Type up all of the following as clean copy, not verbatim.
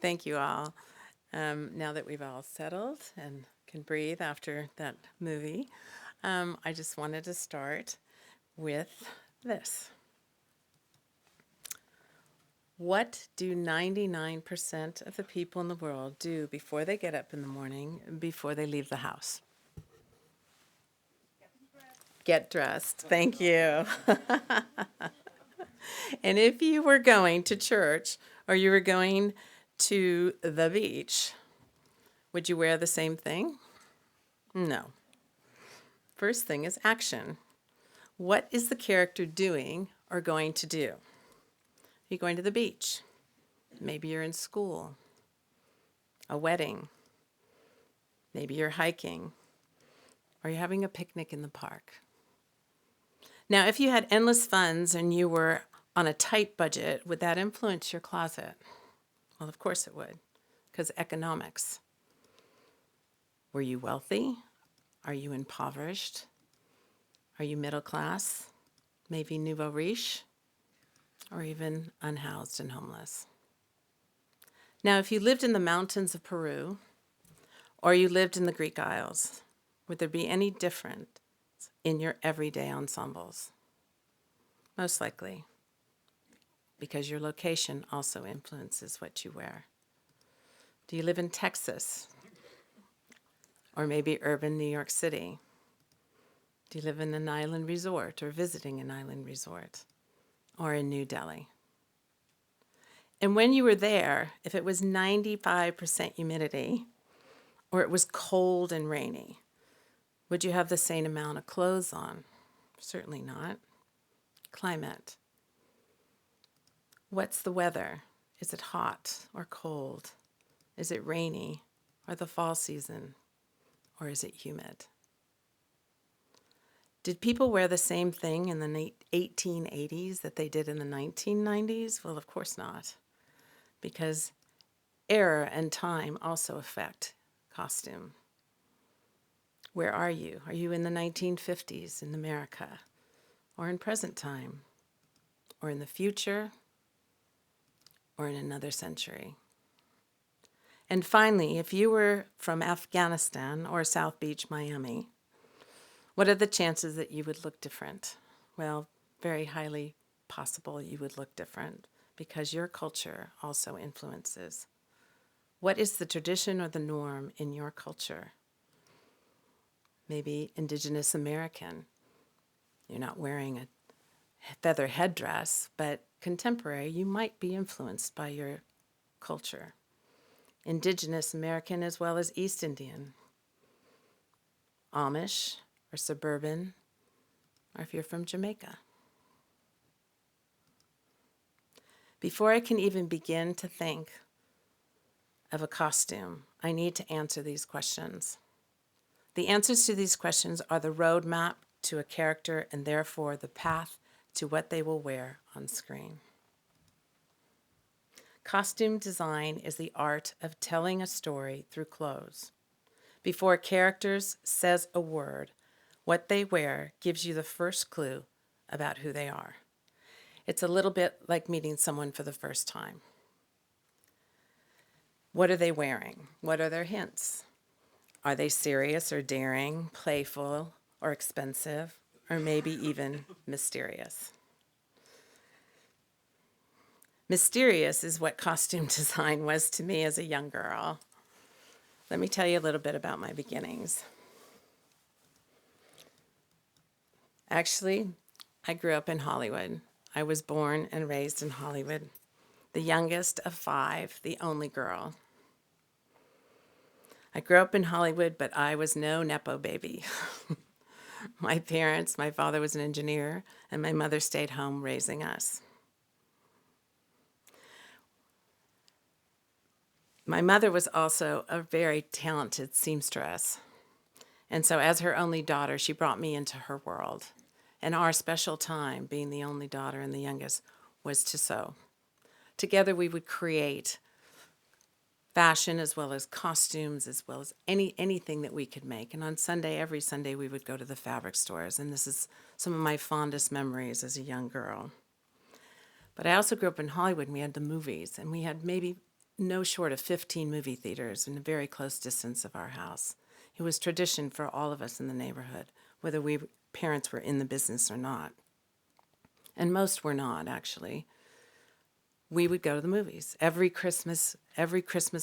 Thank you all. Now that we've all settled and can breathe after that movie, I just wanted to start with this. What do 99% of the people in the world do before they get up in the morning, before they leave the house? Get dressed. Thank you. And if you were going to church or you were going to the beach, would you wear the same thing? No. First thing is action. What is the character doing or going to do? Are you going to the beach? Maybe you're in school, a wedding. Maybe you're hiking, or you're having a picnic in the park. Now, if you had endless funds and you were on a tight budget, would that influence your closet? Well, of course it would, because economics. Were you wealthy? Are you impoverished? Are you middle class? Maybe nouveau riche? Or even unhoused and homeless? Now, if you lived in the mountains of Peru, or you lived in the Greek Isles, would there be any difference in your everyday ensembles? Most likely, because your location also influences what you wear. Do you live in Texas? Or maybe urban New York City? Do you live in an island resort or visiting an island resort? Or in New Delhi? And when you were there, if it was 95% humidity, or it was cold and rainy, would you have the same amount of clothes on? Certainly not. Climate. What's the weather? Is it hot or cold? Is it rainy or the fall season? Or is it humid? Did people wear the same thing in the 1880s that they did in the 1990s? Well, of course not, because era and time also affect costume. Where are you? Are you in the 1950s in America, or in present time, or in the future, or in another century? And finally, if you were from Afghanistan or South Beach, Miami, what are the chances that you would look different? Well, very highly possible you would look different because your culture also influences. What is the tradition or the norm in your culture? Maybe Indigenous American. You're not wearing a feather headdress, but contemporary, you might be influenced by your culture. Indigenous American as well as East Indian. Amish or suburban, or if you're from Jamaica. Before I can even begin to think of a costume, I need to answer these questions. The answers to these questions are the roadmap to a character and therefore the path to what they will wear on screen. Costume design is the art of telling a story through clothes. Before characters says a word, what they wear gives you the first clue about who they are. It's a little bit like meeting someone for the first time. What are they wearing? What are their hints? Are they serious or daring, playful or expensive, or maybe even mysterious? Mysterious is what costume design was to me as a young girl. Let me tell you a little bit about my beginnings. Actually, I grew up in Hollywood. I was born and raised in Hollywood, the youngest of 5, the only girl. I grew up in Hollywood, but I was no Nepo baby. My father was an engineer, and my mother stayed home raising us. My mother was also a very talented seamstress. And so as her only daughter, she brought me into her world. And our special time, being the only daughter and the youngest, was to sew. Together we would create fashion as well as costumes, as well as anything that we could make. And on Sunday, every Sunday, we would go to the fabric stores. And this is some of my fondest memories as a young girl. But I also grew up in Hollywood, and we had the movies. And we had maybe no short of 15 movie theaters in a very close distance of our house. It was tradition for all of us in the neighborhood, whether we parents were in the business or not. And most were not, actually. We would go to the movies. Every Christmas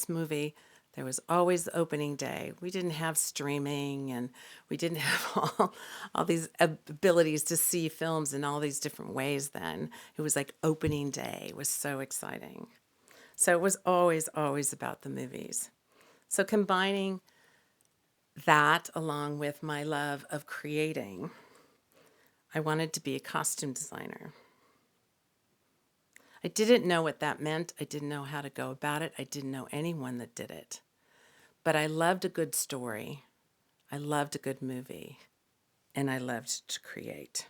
movie, there was always the opening day. We didn't have streaming, and we didn't have all these abilities to see films in all these different ways then. It was like opening day. It was so exciting. So it was always about the movies. So combining that along with my love of creating, I wanted to be a costume designer. I didn't know what that meant. I didn't know how to go about it. I didn't know anyone that did it. But I loved a good story. I loved a good movie. And I loved to create.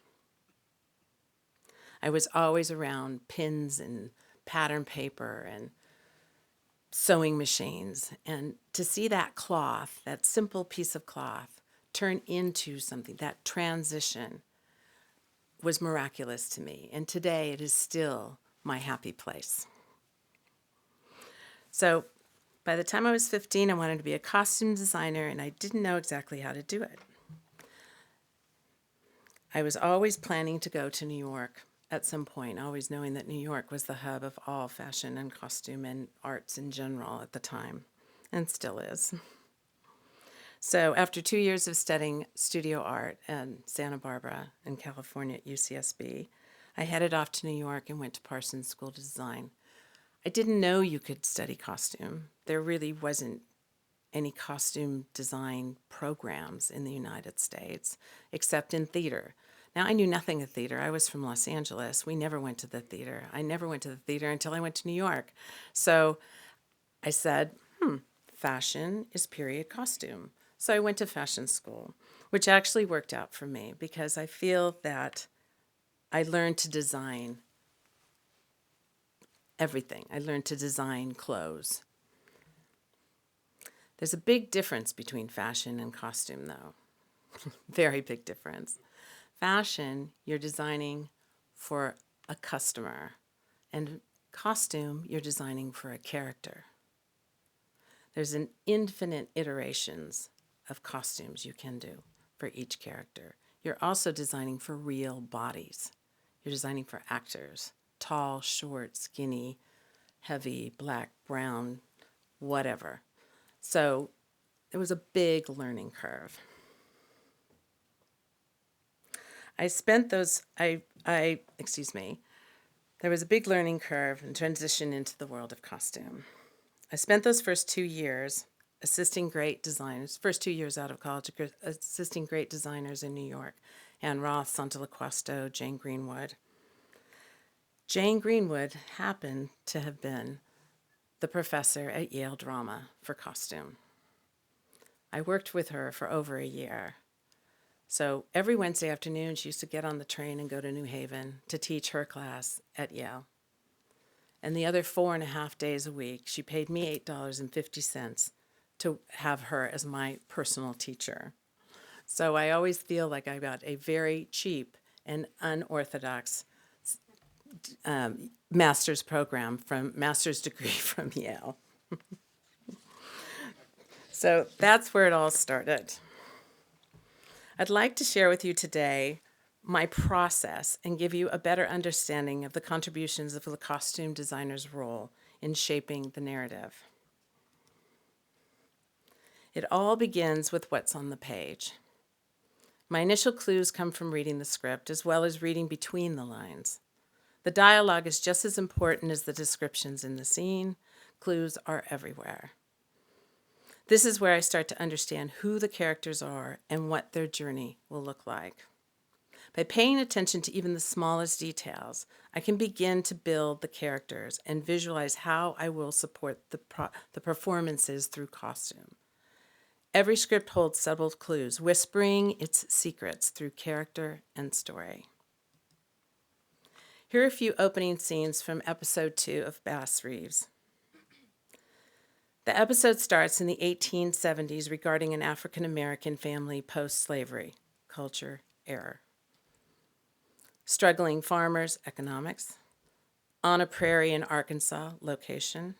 I was always around pins and pattern paper and sewing machines. And to see that cloth, that simple piece of cloth, turn into something, that transition was miraculous to me. And today it is still my happy place. So by the time I was 15, I wanted to be a costume designer, and I didn't know exactly how to do it. I was always planning to go to New York at some point, always knowing that New York was the hub of all fashion and costume and arts in general at the time, and still is. So after 2 years of studying studio art in Santa Barbara in California at UCSB, I headed off to New York and went to Parsons School of Design. I didn't know you could study costume. There really wasn't any costume design programs in the United States, except in theater. Now, I knew nothing of theater. I was from Los Angeles. We never went to the theater. I never went to the theater until I went to New York. So I said, fashion is period costume. So I went to fashion school, which actually worked out for me because I feel that I learned to design everything. I learned to design clothes. There's a big difference between fashion and costume, though. Very big difference. Fashion, you're designing for a customer, and costume, you're designing for a character. There's an infinite iterations of costumes you can do for each character. You're also designing for real bodies. You're designing for actors, tall, short, skinny, heavy, black, brown, whatever. So it was a big learning curve. There was a big learning curve and transition into the world of costume. I spent those first 2 years assisting great designers, first 2 years out of college, assisting great designers in New York, Ann Roth, Santa LaQuasto, Jane Greenwood. Jane Greenwood happened to have been the professor at Yale Drama for costume. I worked with her for over a year. So every Wednesday afternoon, she used to get on the train and go to New Haven to teach her class at Yale. And the other 4.5 days a week, she paid me $8.50 to have her as my personal teacher. So I always feel like I got a very cheap and unorthodox master's degree from Yale. So that's where it all started. I'd like to share with you today my process and give you a better understanding of the contributions of the costume designer's role in shaping the narrative. It all begins with what's on the page. My initial clues come from reading the script as well as reading between the lines. The dialogue is just as important as the descriptions in the scene. Clues are everywhere. This is where I start to understand who the characters are and what their journey will look like. By paying attention to even the smallest details, I can begin to build the characters and visualize how I will support the performances through costume. Every script holds subtle clues, whispering its secrets through character and story. Here are a few opening scenes from episode 2 of Bass Reeves. The episode starts in the 1870s regarding an African American family post-slavery, culture, error. Struggling farmers, economics. On a prairie in Arkansas, location.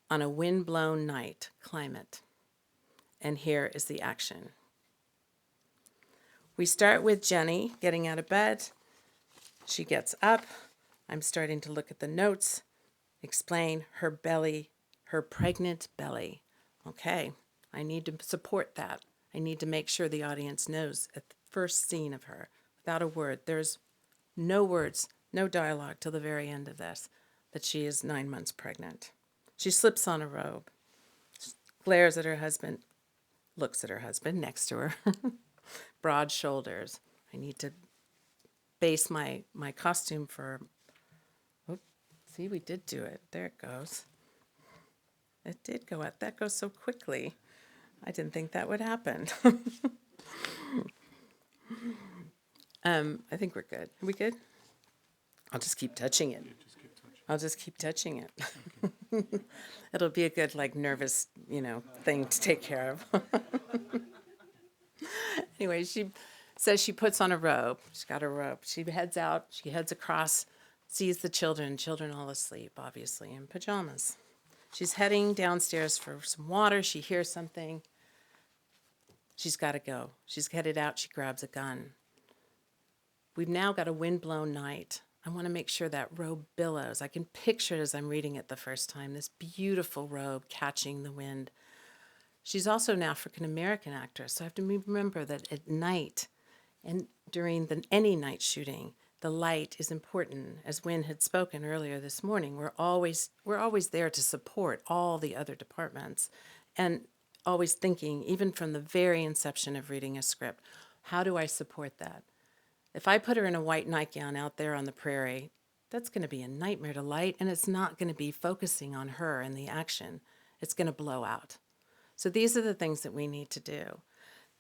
On a wind-blown night, climate. And here is the action. We start with Jenny getting out of bed. She gets up. I'm starting to look at the notes, explain her belly, her pregnant belly. Okay, I need to support that. I need to make sure the audience knows at the first scene of her, without a word, there's no words, no dialogue till the very end of this, that she is 9 months pregnant. She slips on a robe, glares at her husband, looks at her husband next to her, broad shoulders. I need to base my costume for, oh, see, we did do it. There it goes. It did go out. That goes so quickly. I didn't think that would happen. I think we're good. Are we good? I'll just keep touching it. I'll just keep touching it. It'll be a good, like, nervous, thing to take care of. Anyway, she says she puts on a robe. She's got a robe. She heads out. She heads across, sees the children all asleep, obviously, in pajamas. She's heading downstairs for some water. She hears something. She's got to go. She's headed out. She grabs a gun. We've now got a wind-blown night. I want to make sure that robe billows. I can picture it as I'm reading it the first time, this beautiful robe catching the wind. She's also an African-American actress, so I have to remember that at night and during any night shooting, the light is important. As Wynn had spoken earlier this morning, we're always there to support all the other departments, and always thinking, even from the very inception of reading a script, how do I support that? If I put her in a white nightgown out there on the prairie, that's going to be a nightmare to light, and it's not going to be focusing on her and the action. It's going to blow out. So these are the things that we need to do.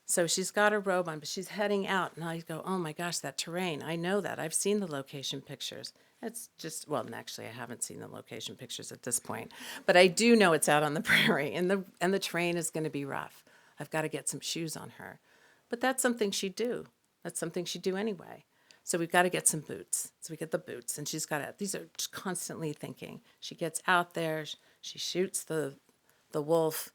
So she's got her robe on, but she's heading out, and I go, oh my gosh, that terrain. I know that. I've seen the location pictures. It's just, well, actually, I haven't seen the location pictures at this point, but I do know it's out on the prairie, and the terrain is going to be rough. I've got to get some shoes on her. But that's something she'd do. That's something she'd do anyway. So we've got to get some boots. So we get the boots, and she's got to, these are just constantly thinking. She gets out there, she shoots the wolf.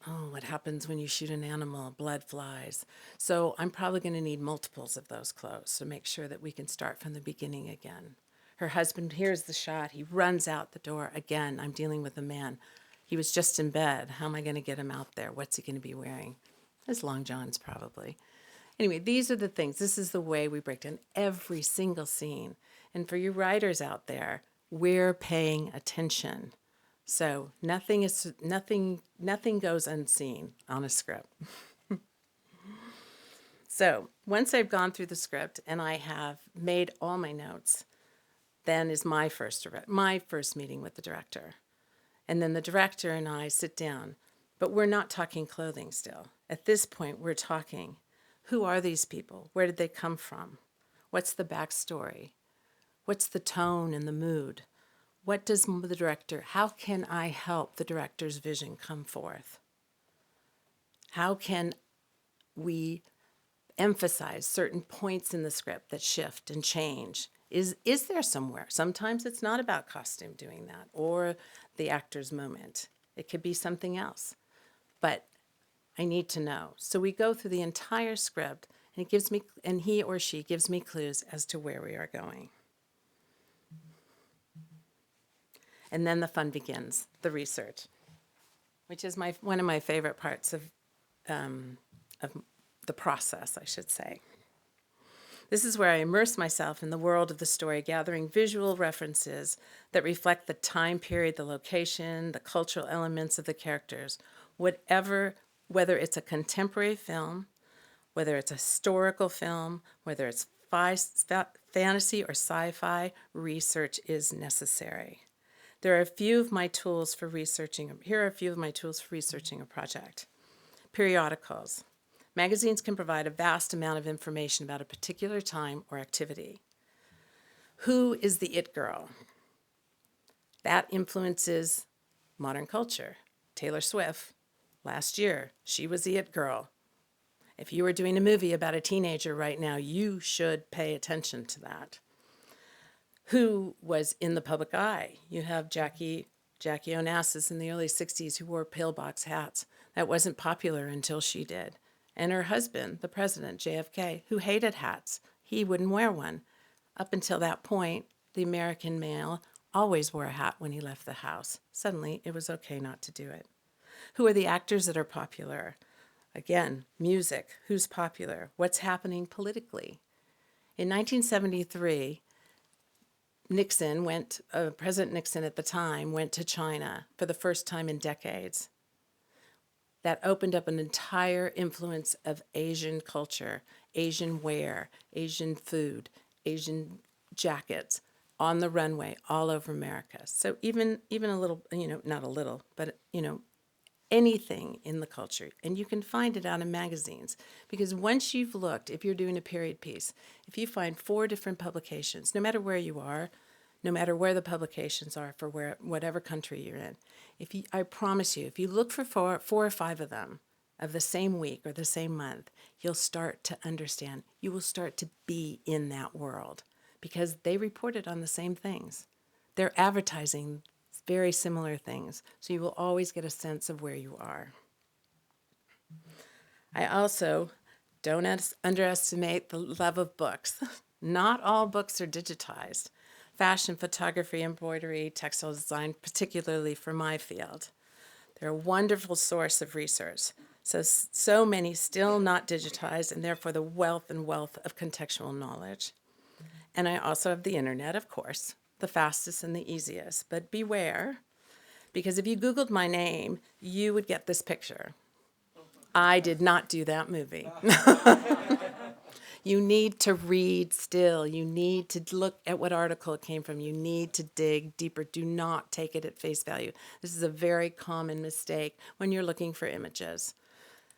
Oh, what happens when you shoot an animal? Blood flies. So I'm probably going to need multiples of those clothes to make sure that we can start from the beginning again. Her husband hears the shot. He runs out the door. Again, I'm dealing with a man. He was just in bed. How am I going to get him out there? What's he going to be wearing? His long johns, probably. Anyway, these are the things. This is the way we break down every single scene. And for you writers out there, we're paying attention. So nothing goes unseen on a script. So once I've gone through the script and I have made all my notes, then is my first meeting with the director. And then the director and I sit down, but we're not talking clothing still. At this point, we're talking, who are these people? Where did they come from? What's the backstory? What's the tone and the mood? What does the director, how can I help the director's vision come forth? How can we emphasize certain points in the script that shift and change? Is there somewhere? Sometimes it's not about costume doing that or the actor's moment. It could be something else. But I need to know. So we go through the entire script, and he or she gives me clues as to where we are going. And then the fun begins, the research, which is one of my favorite parts of the process, I should say. This is where I immerse myself in the world of the story, gathering visual references that reflect the time period, the location, the cultural elements of the characters, whether it's a contemporary film, whether it's a historical film, whether it's fantasy or sci-fi, research is necessary. Here are a few of my tools for researching a project. Periodicals. Magazines can provide a vast amount of information about a particular time or activity. Who is the it girl? That influences modern culture. Taylor Swift, last year, she was the it girl. If you were doing a movie about a teenager right now, you should pay attention to that. Who was in the public eye? You have Jackie Onassis in the early 60s who wore pillbox hats. That wasn't popular until she did. And her husband, the president, JFK, who hated hats. He wouldn't wear one. Up until that point, the American male always wore a hat when he left the house. Suddenly, it was okay not to do it. Who are the actors that are popular? Again, music. Who's popular? What's happening politically? In 1973, President Nixon at the time went to China for the first time in decades. That opened up an entire influence of Asian culture, Asian wear, Asian food, Asian jackets on the runway all over America. So even a little, not a little, but, anything in the culture. And you can find it out in magazines. Because once you've looked, if you're doing a period piece, if you find 4 different publications, no matter where you are, no matter where the publications are for whatever country you're in, I promise you, if you look for 4 or 5 of them of the same week or the same month, you'll start to understand. You will start to be in that world because they reported on the same things. They're advertising very similar things, so you will always get a sense of where you are. I also don't underestimate the love of books. Not all books are digitized. Fashion, photography, embroidery, textile design, particularly for my field. They're a wonderful source of research. So many still not digitized, and therefore the wealth of contextual knowledge. And I also have the internet, of course, the fastest and the easiest. But beware, because if you Googled my name, you would get this picture. I did not do that movie. You need to read still. You need to look at what article it came from. You need to dig deeper. Do not take it at face value. This is a very common mistake when you're looking for images.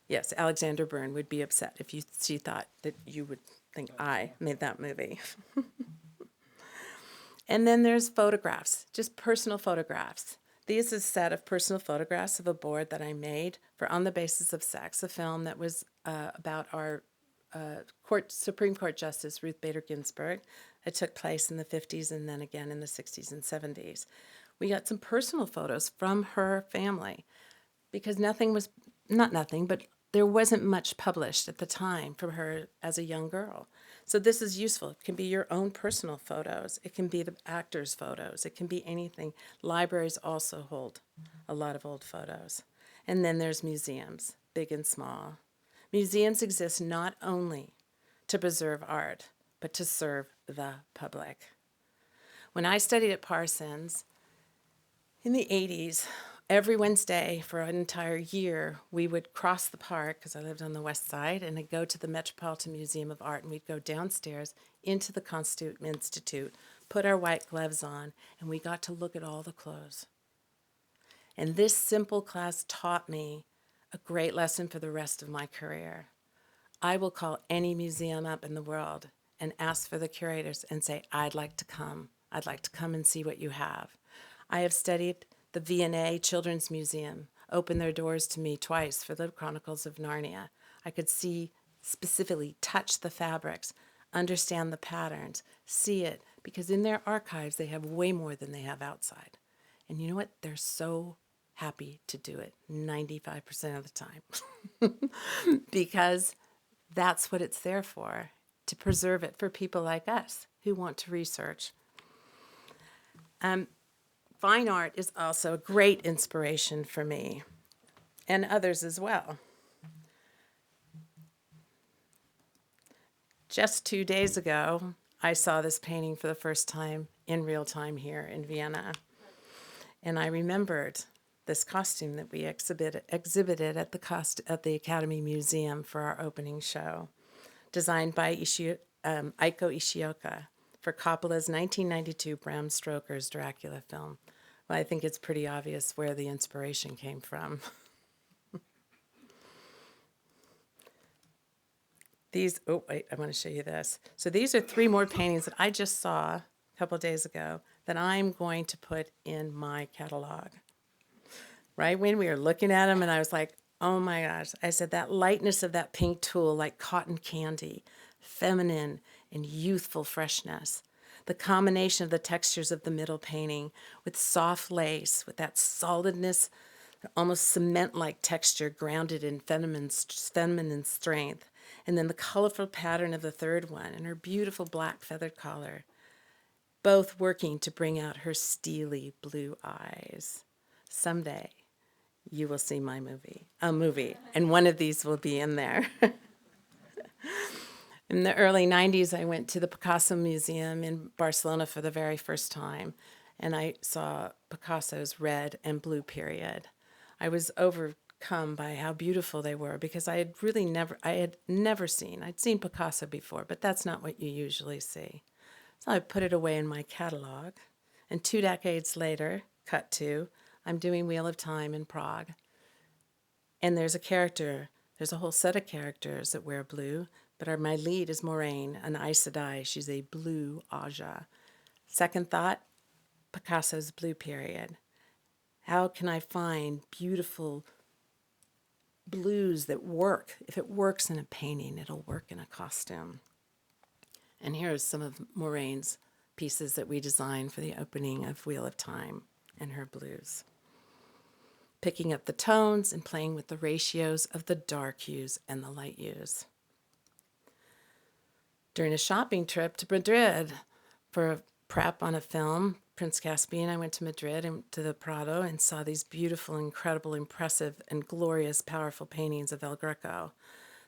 Yes, Alexander Byrne would be upset if she thought that you would think I made that movie. And then there's photographs, just personal photographs. This is a set of personal photographs of a board that I made for On the Basis of Sex, a film that was about our Supreme Court Justice Ruth Bader Ginsburg. It took place in the 50s and then again in the 60s and 70s. We got some personal photos from her family because but there wasn't much published at the time from her as a young girl. So this is useful. It can be your own personal photos. It can be the actors' photos. It can be anything. Libraries also hold a lot of old photos. And then there's museums, big and small. Museums exist not only to preserve art, but to serve the public. When I studied at Parsons in the 80s, every Wednesday for an entire year, we would cross the park, because I lived on the west side, and I'd go to the Metropolitan Museum of Art, and we'd go downstairs into the Costume Institute, put our white gloves on, and we got to look at all the clothes. And this simple class taught me a great lesson for the rest of my career. I will call any museum up in the world and ask for the curators and say, I'd like to come. I'd like to come and see what you have. I have studied the V&A Children's Museum, opened their doors to me twice for the Chronicles of Narnia. I could see, specifically touch the fabrics, understand the patterns, see it, because in their archives they have way more than they have outside. And you know what? They're so happy to do it 95% of the time because that's what it's there for, to preserve it for people like us who want to research. Fine art is also a great inspiration for me and others as well. Just 2 days ago, I saw this painting for the first time in real time here in Vienna. And I remembered this costume that we exhibited at the Academy Museum for our opening show, designed by Eiko Ishioka for Coppola's 1992 Bram Stoker's Dracula film. Well, I think it's pretty obvious where the inspiration came from. I want to show you this. So these are 3 more paintings that I just saw a couple of days ago that I'm going to put in my catalog. right when we were looking at them, and I was like, oh my gosh. I said, that lightness of that pink tulle, like cotton candy, feminine and youthful freshness. The combination of the textures of the middle painting with soft lace, with that solidness, almost cement-like texture grounded in feminine strength. And then the colorful pattern of the third one and her beautiful black feathered collar, both working to bring out her steely blue eyes. Someday, you will see a movie, and one of these will be in there. In the early 90s, I went to the Picasso Museum in Barcelona for the very first time, and I saw Picasso's red and blue period. I was overcome by how beautiful they were because I'd seen Picasso before, but that's not what you usually see. So I put it away in my catalog, and 2 decades later, cut to, I'm doing Wheel of Time in Prague. And there's a whole set of characters that wear blue, but my lead is Moraine, an Aes Sedai. She's a blue Aja. Second thought, Picasso's blue period. How can I find beautiful blues that work? If it works in a painting, it'll work in a costume. And here are some of Moraine's pieces that we designed for the opening of Wheel of Time and her blues. Picking up the tones and playing with the ratios of the dark hues and the light hues. During a shopping trip to Madrid for a prep on a film, Prince Caspian, I went to Madrid and to the Prado and saw these beautiful, incredible, impressive, and glorious, powerful paintings of El Greco.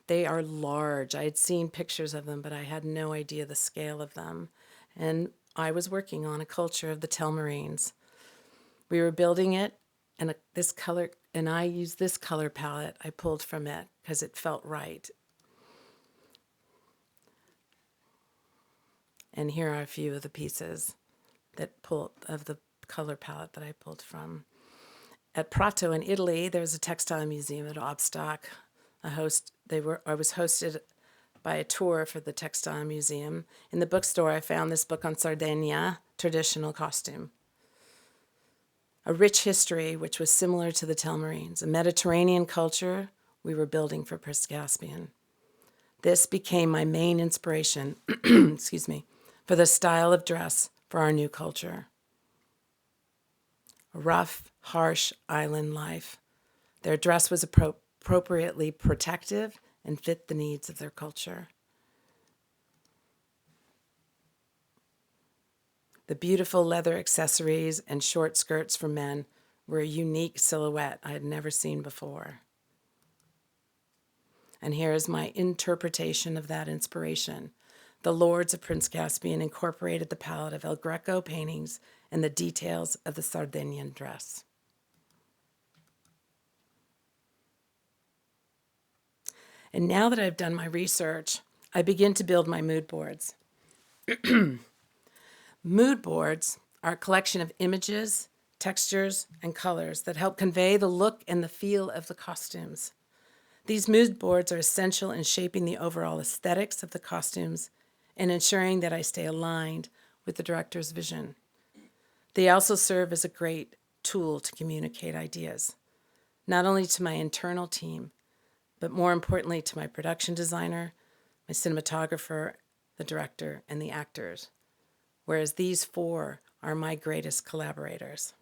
They are large. I had seen pictures of them, but I had no idea the scale of them. And I was working on a culture of the Telmarines. We were building it, and I used this color palette I pulled from it because it felt right. And here are a few of the pieces of the color palette that I pulled from. At Prato in Italy, there's a textile museum at Obstock. I was hosted by a tour for the textile museum. In the bookstore, I found this book on Sardinia, traditional costume. A rich history which was similar to the Telmarines, a Mediterranean culture we were building for Prince Caspian. This became my main inspiration, for the style of dress for our new culture. A rough, harsh island life. Their dress was appropriately protective and fit the needs of their culture. The beautiful leather accessories and short skirts for men were a unique silhouette I had never seen before. And here is my interpretation of that inspiration. The lords of Prince Caspian incorporated the palette of El Greco paintings and the details of the Sardinian dress. And now that I've done my research, I begin to build my mood boards. Mood boards are a collection of images, textures, and colors that help convey the look and the feel of the costumes. These mood boards are essential in shaping the overall aesthetics of the costumes and ensuring that I stay aligned with the director's vision. They also serve as a great tool to communicate ideas, not only to my internal team, but more importantly to my production designer, my cinematographer, the director, and the actors, whereas these four are my greatest collaborators.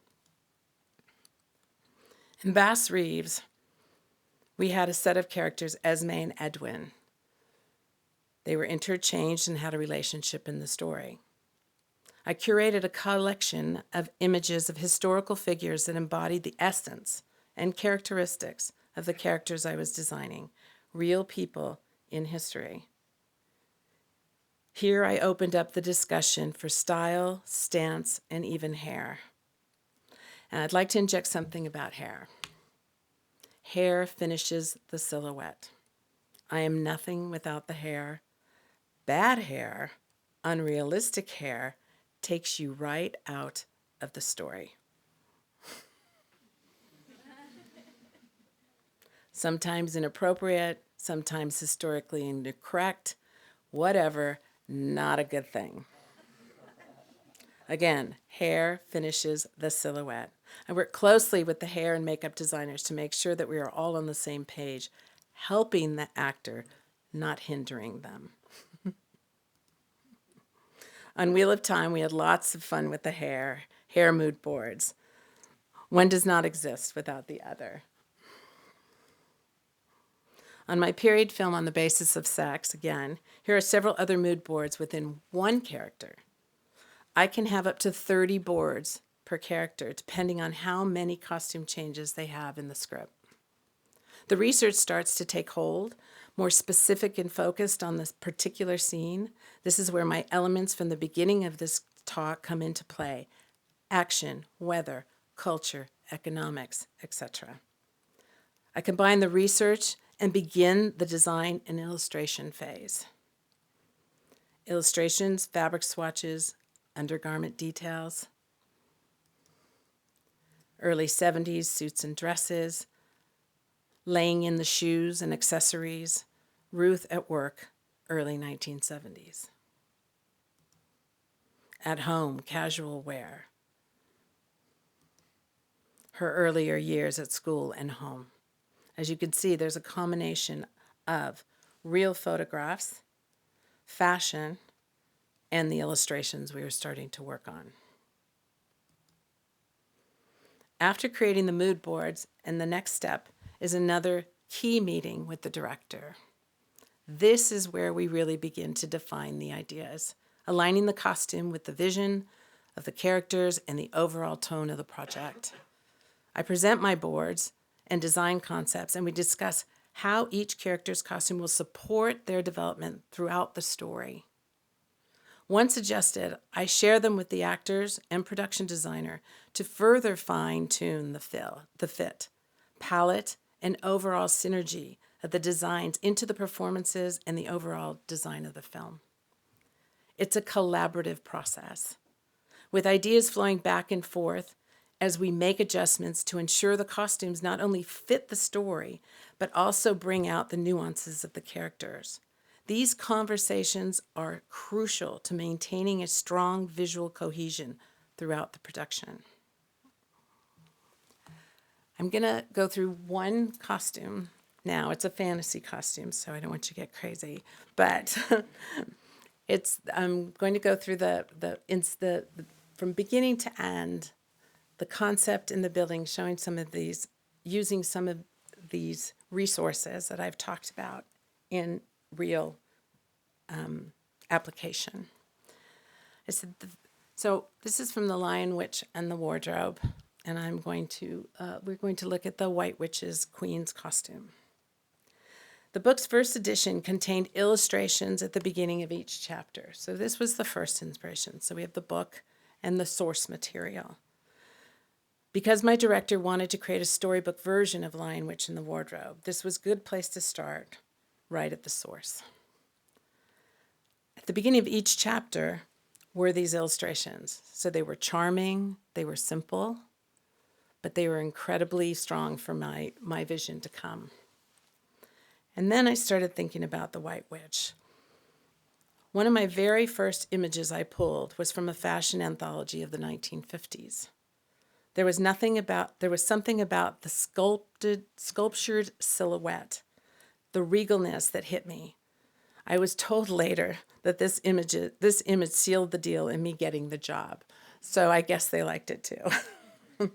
In Bass Reeves, we had a set of characters, Esme and Edwin. They were interchanged and had a relationship in the story. I curated a collection of images of historical figures that embodied the essence and characteristics of the characters I was designing, real people in history. Here I opened up the discussion for style, stance, and even hair. And I'd like to inject something about hair. Hair finishes the silhouette. I am nothing without the hair. Bad hair, unrealistic hair, takes you right out of the story. Sometimes inappropriate, sometimes historically incorrect, whatever, not a good thing. Again, hair finishes the silhouette. I work closely with the hair and makeup designers to make sure that we are all on the same page, helping the actor, not hindering them. On Wheel of Time, we had lots of fun with the hair mood boards. One does not exist without the other. On my period film On the Basis of Sex, again, here are several other mood boards within one character. I can have up to 30 boards per character, depending on how many costume changes they have in the script. The research starts to take hold, more specific and focused on this particular scene. This is where my elements from the beginning of this talk come into play. Action, weather, culture, economics, etc. I combine the research and begin the design and illustration phase. Illustrations, fabric swatches, undergarment details. Early 70s suits and dresses, laying in the shoes and accessories, Ruth at work, early 1970s. At home, casual wear. Her earlier years at school and home. As you can see, there's a combination of real photographs, fashion, and the illustrations we were starting to work on. After creating the mood boards, and the next step is another key meeting with the director. This is where we really begin to define the ideas, aligning the costume with the vision of the characters and the overall tone of the project. I present my boards and design concepts, and we discuss how each character's costume will support their development throughout the story. Once adjusted, I share them with the actors and production designer to further fine-tune the fit, palette, and overall synergy of the designs into the performances and the overall design of the film. It's a collaborative process, with ideas flowing back and forth as we make adjustments to ensure the costumes not only fit the story, but also bring out the nuances of the characters. These conversations are crucial to maintaining a strong visual cohesion throughout the production. I'm going to go through one costume now. It's a fantasy costume, so I don't want you to get crazy. But I'm going to go through from beginning to end, the concept in the building, showing some of these, using some of these resources that I've talked about in real application. So this is from The Lion, Witch, and the Wardrobe, and we're going to look at the White Witch's Queen's costume. The book's first edition contained illustrations at the beginning of each chapter. So this was the first inspiration. So we have the book and the source material. Because my director wanted to create a storybook version of Lion, Witch, and the Wardrobe, this was a good place to start, right at the source. At the beginning of each chapter were these illustrations. So they were charming, they were simple, but they were incredibly strong for my vision to come. And then I started thinking about the White Witch. One of my very first images I pulled was from a fashion anthology of the 1950s. There was something about the sculptured silhouette, the regalness that hit me. I was told later that this image sealed the deal in me getting the job. So I guess they liked it too.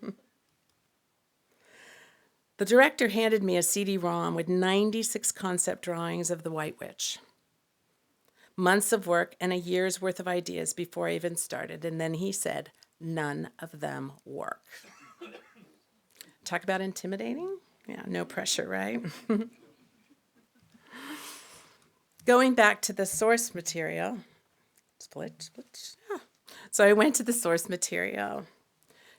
The director handed me a CD-ROM with 96 concept drawings of the White Witch. Months of work and a year's worth of ideas before I even started. And then he said, none of them work. Talk about intimidating? Yeah, no pressure, right? Going back to the source material, split. Yeah. So I went to the source material.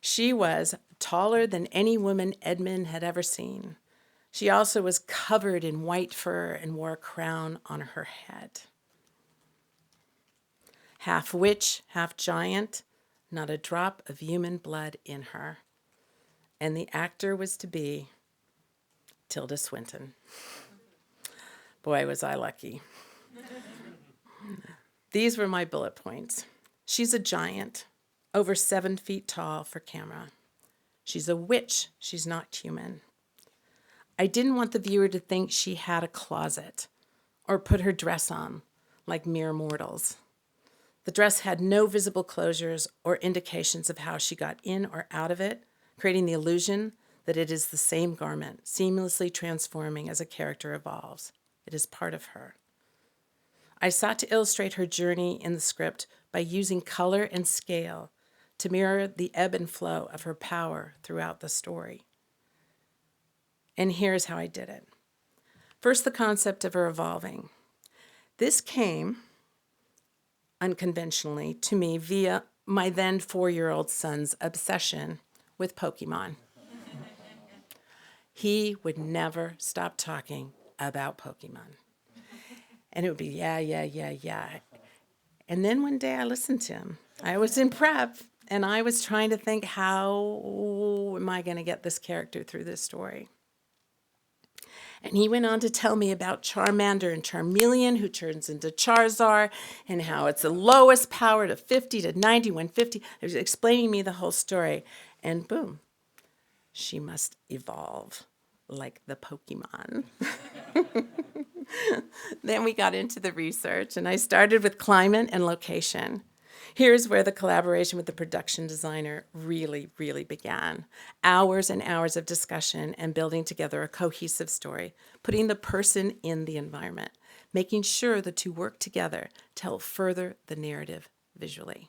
She was taller than any woman Edmund had ever seen. She also was covered in white fur and wore a crown on her head. Half witch, half giant, not a drop of human blood in her. And the actor was to be Tilda Swinton. Boy, was I lucky. These were my bullet points. She's a giant, over 7 feet tall for camera. She's a witch. She's not human. I didn't want the viewer to think she had a closet or put her dress on like mere mortals. The dress had no visible closures or indications of how she got in or out of it, creating the illusion that it is the same garment, seamlessly transforming as a character evolves. It is part of her. I sought to illustrate her journey in the script by using color and scale to mirror the ebb and flow of her power throughout the story. And here's how I did it. First, the concept of her evolving. This came unconventionally to me via my then 4-year-old son's obsession with Pokemon. He would never stop talking about Pokemon. And it would be, yeah. And then one day I listened to him. I was in prep, and I was trying to think, how am I going to get this character through this story? And he went on to tell me about Charmander and Charmeleon, who turns into Charizard, and how it's the lowest power to 50 to 90, 150. He was explaining me the whole story. And boom, she must evolve like the Pokemon. Then we got into the research, and I started with climate and location. Here's where the collaboration with the production designer really, really began. Hours and hours of discussion and building together a cohesive story, putting the person in the environment, making sure the two work together to help further the narrative visually.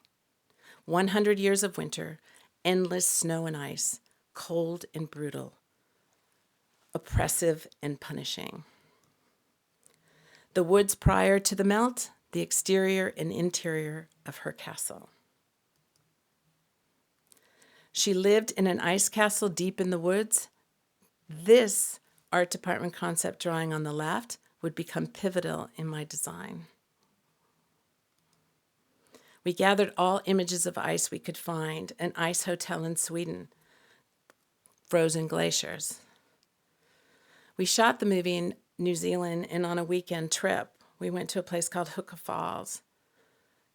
100 years of winter, endless snow and ice, cold and brutal, oppressive and punishing. The woods prior to the melt, the exterior and interior of her castle. She lived in an ice castle deep in the woods. This art department concept drawing on the left would become pivotal in my design. We gathered all images of ice we could find, an ice hotel in Sweden, frozen glaciers. We shot the movie in New Zealand, and on a weekend trip, we went to a place called Hooka Falls.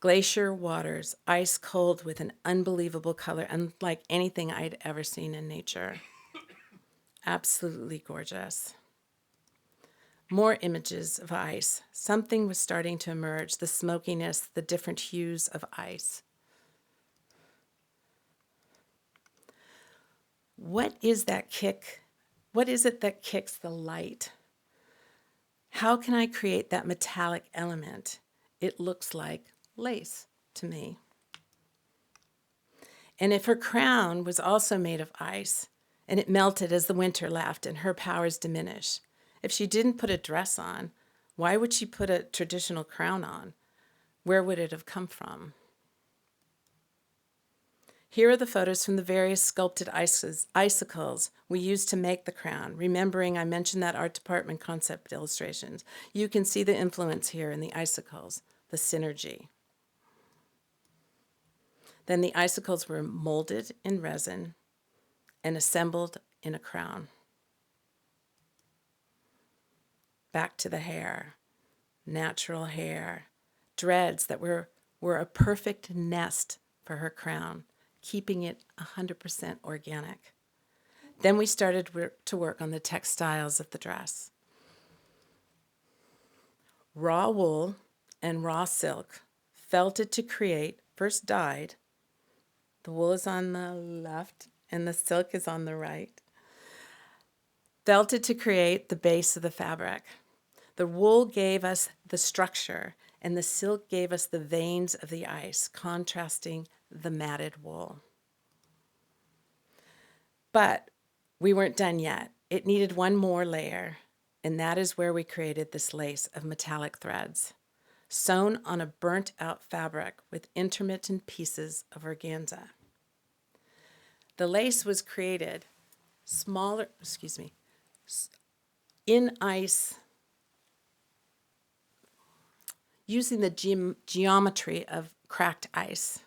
Glacier waters, ice cold with an unbelievable color, unlike anything I'd ever seen in nature. Absolutely gorgeous. More images of ice. Something was starting to emerge, the smokiness, the different hues of ice. What is that kick? What is it that kicks the light? How can I create that metallic element? It looks like lace to me. And if her crown was also made of ice, and it melted as the winter left and her powers diminished, if she didn't put a dress on, why would she put a traditional crown on? Where would it have come from? Here are the photos from the various sculpted icicles we used to make the crown. Remembering I mentioned that art department concept illustrations. You can see the influence here in the icicles, the synergy. Then the icicles were molded in resin and assembled in a crown. Back to the hair, natural hair, dreads that were a perfect nest for her crown, keeping it 100% organic. Then we started to work on the textiles of the dress. Raw wool and raw silk, felted to create, first dyed. The wool is on the left and the silk is on the right. Felted to create the base of the fabric. The wool gave us the structure, and the silk gave us the veins of the ice, contrasting the matted wool. But we weren't done yet. It needed one more layer, and that is where we created this lace of metallic threads, sewn on a burnt-out fabric with intermittent pieces of organza. The lace was created in ice, using the geometry of cracked ice,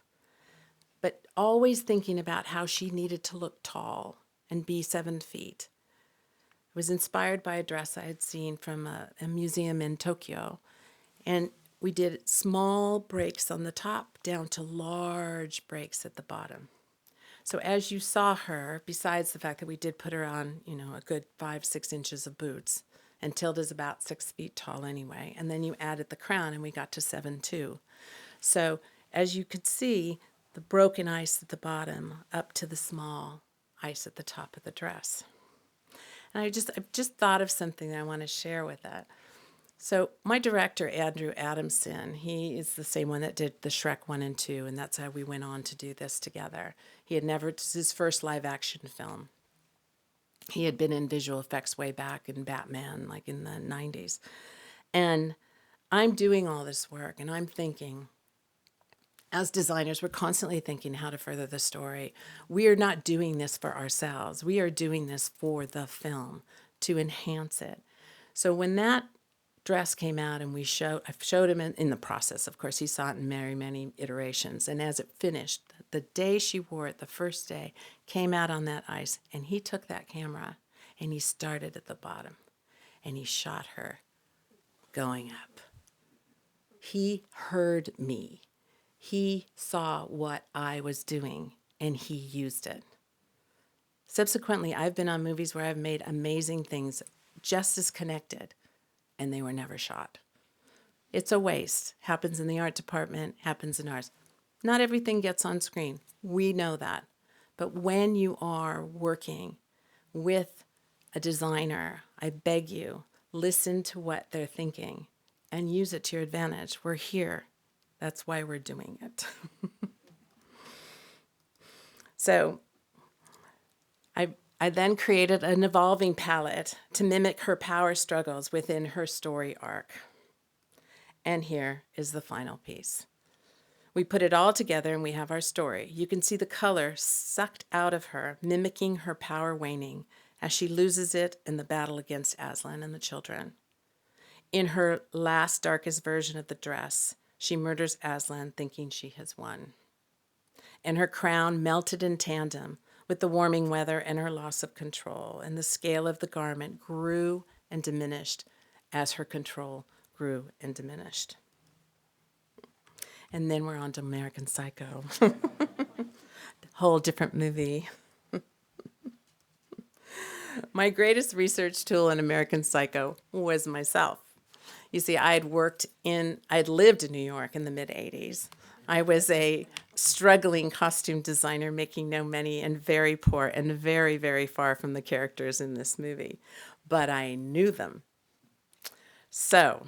but always thinking about how she needed to look tall and be 7 feet. It was inspired by a dress I had seen from a museum in Tokyo, and we did small breaks on the top down to large breaks at the bottom. So as you saw her, besides the fact that we did put her on, a good 5-6 inches of boots, and Tilda's about 6 feet tall anyway, and then you added the crown and we got to 7'2". So as you could see, the broken ice at the bottom up to the small ice at the top of the dress. And I've just thought of something that I want to share with that. So my director, Andrew Adamson, he is the same one that did the Shrek 1 and 2, and that's how we went on to do this together. This is his first live action film. He had been in visual effects way back in Batman, like in the 90s. And I'm doing all this work, and I'm thinking, as designers, we're constantly thinking how to further the story. We are not doing this for ourselves. We are doing this for the film to enhance it. So when that dress came out and I showed him in the process, of course, he saw it in many iterations. And as it finished, the day she wore it, the first day, came out on that ice, and he took that camera and he started at the bottom and he shot her going up. He heard me. He saw what I was doing and he used it. Subsequently, I've been on movies where I've made amazing things just as connected, and they were never shot. It's a waste. Happens in the art department, happens in ours. Not everything gets on screen. We know that. But when you are working with a designer, I beg you, listen to what they're thinking and use it to your advantage. We're here. That's why we're doing it. So I then created an evolving palette to mimic her power struggles within her story arc. And here is the final piece. We put it all together and we have our story. You can see the color sucked out of her, mimicking her power waning as she loses it in the battle against Aslan and the children. In her last darkest version of the dress, she murders Aslan thinking she has won. And her crown melted in tandem with the warming weather and her loss of control, and the scale of the garment grew and diminished as her control grew and diminished. And then we're on to American Psycho. Whole different movie. My greatest research tool in American Psycho was myself. You see, I'd lived in New York in the mid-'80s. I was a struggling costume designer making no money and very poor and very, very far from the characters in this movie. But I knew them. So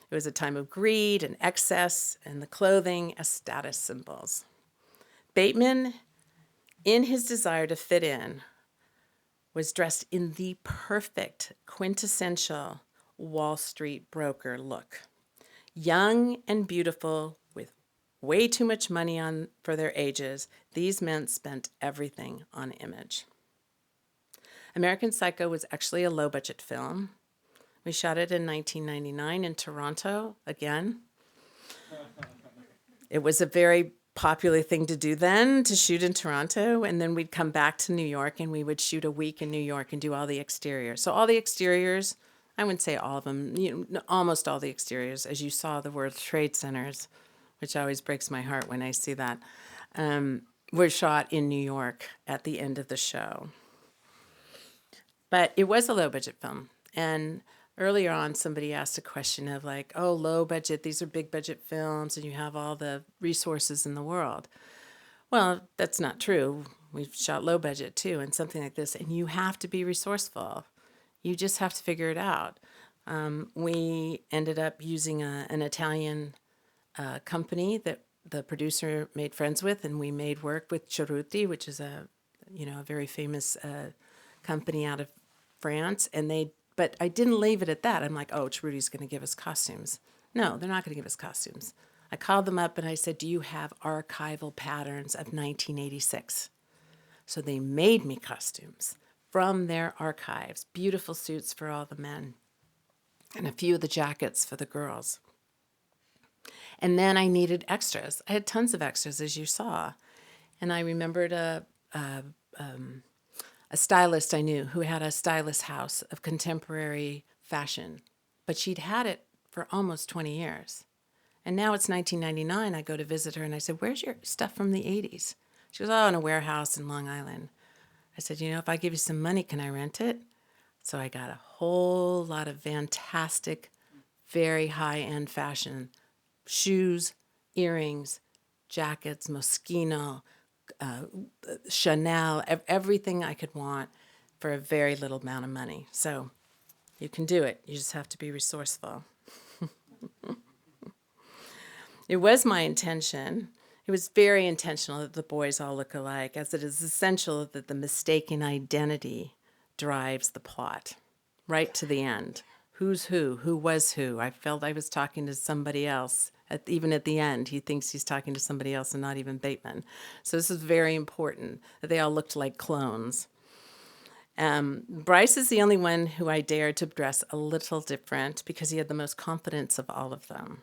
it was a time of greed and excess and the clothing as status symbols. Bateman, in his desire to fit in, was dressed in the perfect, quintessential Wall Street broker look. Young and beautiful with way too much money for their ages, these men spent everything on image. American Psycho was actually a low-budget film. We shot it in 1999 in Toronto, again. It was a very popular thing to do then, to shoot in Toronto, and then we'd come back to New York and we would shoot a week in New York and do all the exteriors. So all the exteriors, I wouldn't say all of them, almost all the exteriors, as you saw the World Trade Centers, which always breaks my heart when I see that, were shot in New York at the end of the show. But it was a low-budget film, and earlier on, somebody asked a question of like, oh, low budget, these are big budget films and you have all the resources in the world. Well, that's not true. We've shot low budget too and something like this, and you have to be resourceful. You just have to figure it out. We ended up using an Italian company that the producer made friends with, and we made work with Cerruti, which is a very famous company out of France, But I didn't leave it at that. I'm like, oh, Truruti's going to give us costumes. No, they're not going to give us costumes. I called them up and I said, do you have archival patterns of 1986? So they made me costumes from their archives, beautiful suits for all the men, and a few of the jackets for the girls. And then I needed extras. I had tons of extras, as you saw. And I remembered a stylist I knew who had a stylist house of contemporary fashion, but she'd had it for almost 20 years. And now it's 1999. I go to visit her and I said, where's your stuff from the 80s? She goes, oh, in a warehouse in Long Island. I said, if I give you some money, can I rent it? So I got a whole lot of fantastic, very high-end fashion shoes, earrings, jackets, Moschino, Chanel, everything I could want for a very little amount of money. So you can do it. You just have to be resourceful. It was my intention. It was very intentional that the boys all look alike, as it is essential that the mistaken identity drives the plot right to the end. Who's who was who. I felt I was talking to somebody else. Even at the end, he thinks he's talking to somebody else and not even Bateman. So this is very important, that they all looked like clones. Bryce is the only one who I dared to dress a little different because he had the most confidence of all of them.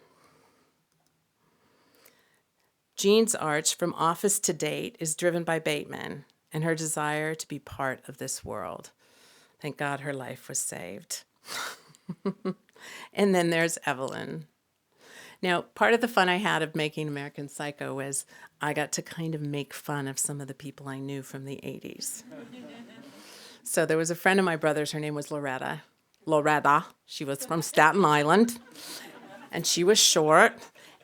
Jean's arch, from office to date, is driven by Bateman and her desire to be part of this world. Thank God her life was saved. And then there's Evelyn. Now, part of the fun I had of making American Psycho was I got to kind of make fun of some of the people I knew from the 80s. So there was a friend of my brother's, her name was Loretta. She was from Staten Island, and she was short.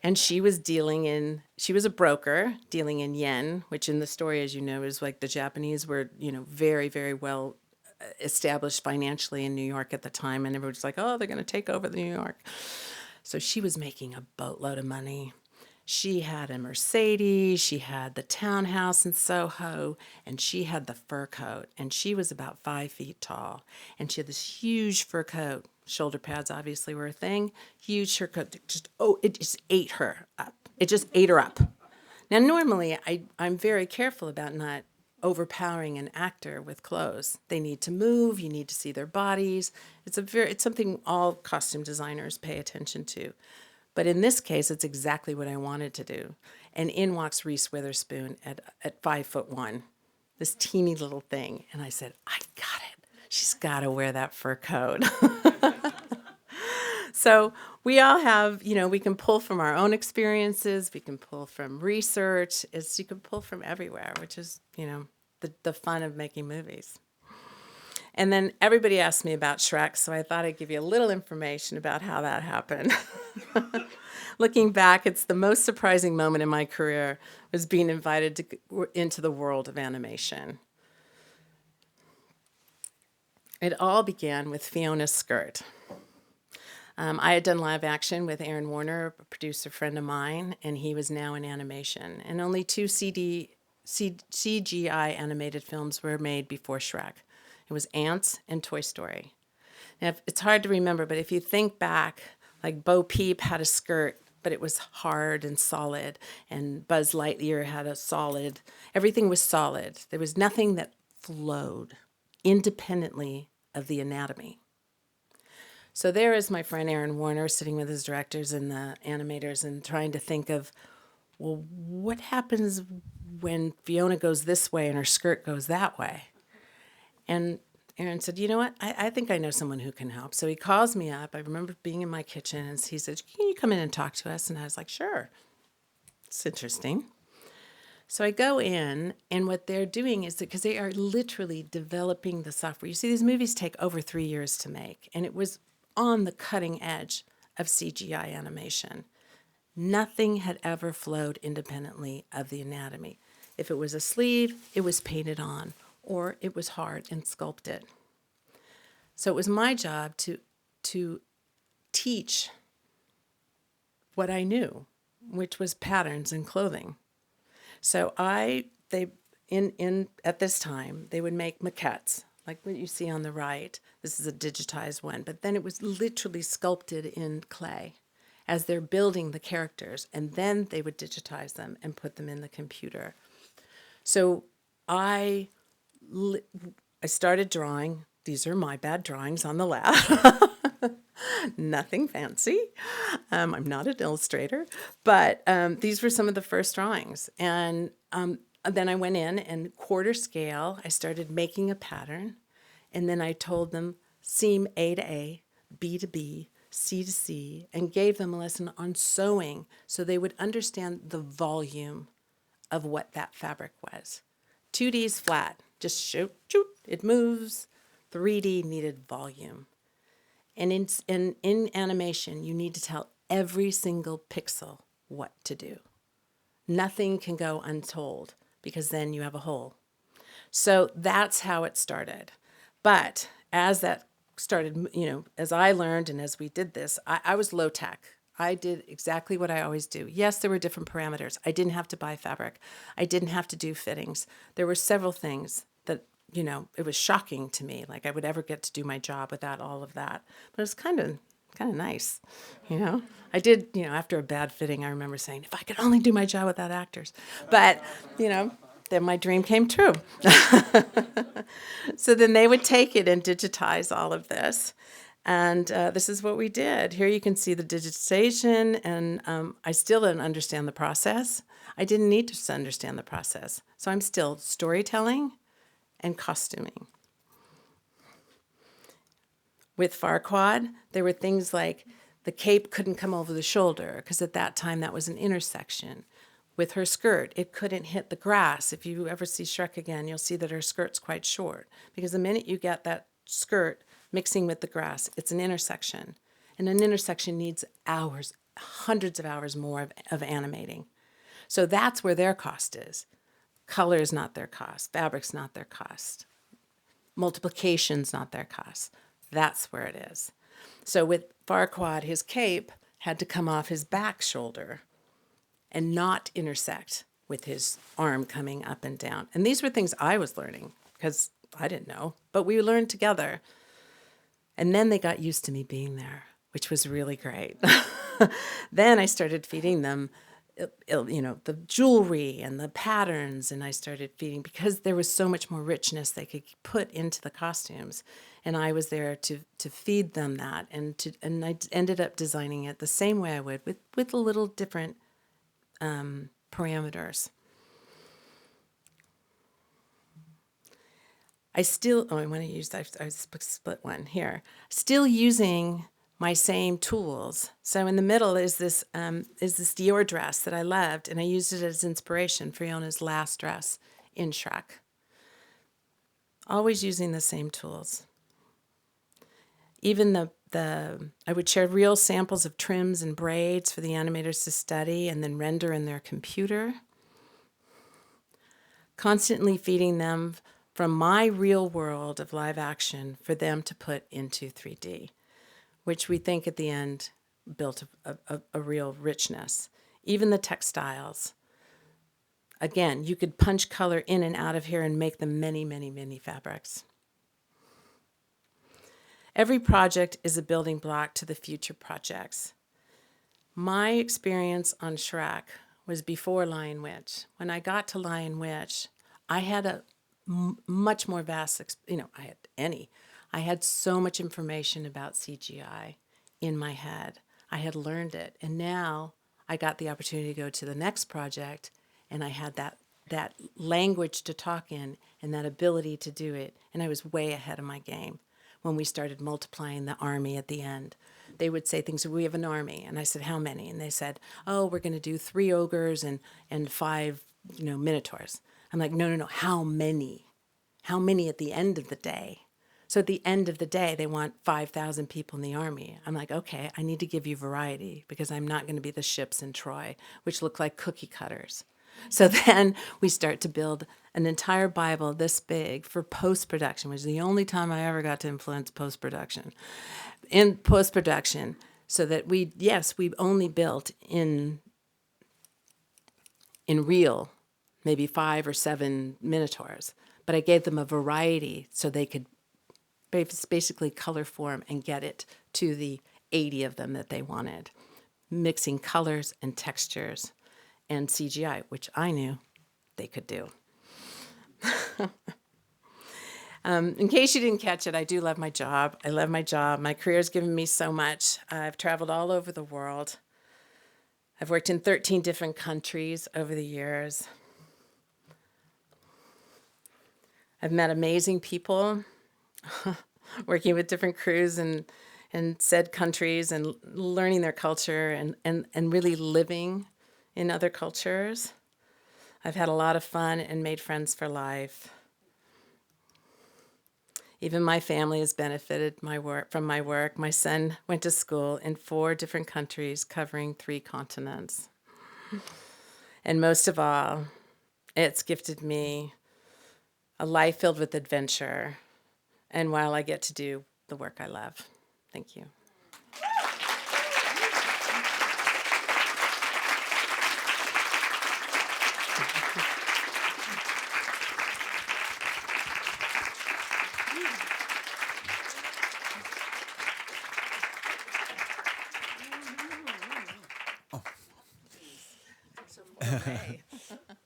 And she was a broker dealing in yen, which in the story, as you know, is like the Japanese were, very, very well established financially in New York at the time. And everyone was like, oh, they're going to take over New York. So she was making a boatload of money. She had a Mercedes, she had the townhouse in Soho, and she had the fur coat. And she was about 5 feet tall. And she had this huge fur coat. Shoulder pads obviously were a thing. Huge fur coat. It just ate her up. It just ate her up. Now, normally, I'm very careful about not overpowering an actor with clothes. They need to move. You need to see their bodies. It's something all costume designers pay attention to. But in this case, it's exactly what I wanted to do. And in walks Reese Witherspoon at 5'1", this teeny little thing. And I said, I got it. She's got to wear that fur coat. So we all have, we can pull from our own experiences. We can pull from research. You can pull from everywhere, which is, the fun of making movies. And then everybody asked me about Shrek, so I thought I'd give you a little information about how that happened. Looking back, it's the most surprising moment in my career was being invited into the world of animation. It all began with Fiona's skirt. I had done live action with Aaron Warner, a producer friend of mine, and he was now in animation. And only 2 CGI animated films were made before Shrek. It was Ants and Toy Story. Now, it's hard to remember, but if you think back, like Bo Peep had a skirt, but it was hard and solid, and Buzz Lightyear had everything was solid. There was nothing that flowed independently of the anatomy. So there is my friend Aaron Warner sitting with his directors and the animators and trying to think of, well, what happens when Fiona goes this way and her skirt goes that way? And Aaron said, you know what? I think I know someone who can help. So he calls me up. I remember being in my kitchen, and he said, can you come in and talk to us? And I was like, sure. It's interesting. So I go in, and what they're doing is because they are literally developing the software. You see, these movies take over 3 years to make, and it was on the cutting edge of CGI animation. Nothing had ever flowed independently of the anatomy. If it was a sleeve, it was painted on, or it was hard and sculpted. So it was my job to teach what I knew, which was patterns in clothing. So at this time, they would make maquettes, like what you see on the right. This is a digitized one, but then it was literally sculpted in clay as they're building the characters, and then they would digitize them and put them in the computer. So I started drawing. These are my bad drawings on the lab. Nothing fancy. I'm not an illustrator, but these were some of the first drawings. And then I went in and quarter scale, I started making a pattern. And then I told them seam A to A, B to B, C2C, and gave them a lesson on sewing so they would understand the volume of what that fabric was. 2D is flat, just shoot, shoot, it moves. 3D needed volume. And in animation, you need to tell every single pixel what to do. Nothing can go untold because then you have a hole. So that's how it started. But as that started, as I learned and as we did this, I was low tech. I did exactly what I always do. Yes, there were different parameters. I didn't have to buy fabric. I didn't have to do fittings. There were several things that, it was shocking to me. Like I would ever get to do my job without all of that. But it's kind of nice, I did, after a bad fitting, I remember saying, if I could only do my job without actors. But, then my dream came true. So then they would take it and digitize all of this. And this is what we did. Here you can see the digitization, and I still didn't understand the process. I didn't need to understand the process. So I'm still storytelling and costuming. With Farquaad, there were things like the cape couldn't come over the shoulder because at that time that was an intersection. With her skirt, it couldn't hit the grass. If you ever see Shrek again, you'll see that her skirt's quite short because the minute you get that skirt mixing with the grass, it's an intersection. And an intersection needs hours, hundreds of hours more of animating. So that's where their cost is. Color is not their cost. Fabric's not their cost. Multiplication's not their cost. That's where it is. So with Farquaad, his cape had to come off his back shoulder and not intersect with his arm coming up and down. And these were things I was learning because I didn't know, but we learned together. And then they got used to me being there, which was really great. Then I started feeding them, the jewelry and the patterns, and I started feeding because there was so much more richness they could put into the costumes. And I was there to feed them that, and I ended up designing it the same way I would with a little different parameters. I want to use, I split one here. Still using my same tools. So in the middle is this Dior dress that I loved, and I used it as inspiration for Fiona's last dress in Shrek. Always using the same tools. Even I would share real samples of trims and braids for the animators to study and then render in their computer. Constantly feeding them from my real world of live action for them to put into 3D, which we think at the end built a real richness. Even the textiles. Again, you could punch color in and out of here and make them many, many, many fabrics. Every project is a building block to the future projects. My experience on Shrek was before Lion Witch. When I got to Lion Witch, I had a much more vast, I had so much information about CGI in my head. I had learned it. And now I got the opportunity to go to the next project, and I had that language to talk in and that ability to do it. And I was way ahead of my game when we started multiplying the army at the end. They would say things, we have an army. And I said, how many? And they said, oh, we're going to do 3 ogres and 5, minotaurs. I'm like, no, how many? How many at the end of the day? So at the end of the day, they want 5,000 people in the army. I'm like, okay, I need to give you variety because I'm not going to be the ships in Troy, which look like cookie cutters. So then we start to build an entire Bible this big for post-production, which is the only time I ever got to influence post-production. In post-production, so that we only built in real, maybe 5 or 7 minotaurs, but I gave them a variety so they could basically color form and get it to the 80 of them that they wanted, mixing colors and textures and CGI, which I knew they could do. In case you didn't catch it, I do love my job. I love my job. My career's given me so much. I've traveled all over the world. I've worked in 13 different countries over the years. I've met amazing people working with different crews and in said countries and learning their culture and really living in other cultures. I've had a lot of fun and made friends for life. Even my family has benefited from my work. My son went to school in 4 different countries covering 3 continents. And most of all, it's gifted me a life filled with adventure, and while I get to do the work I love. Thank you.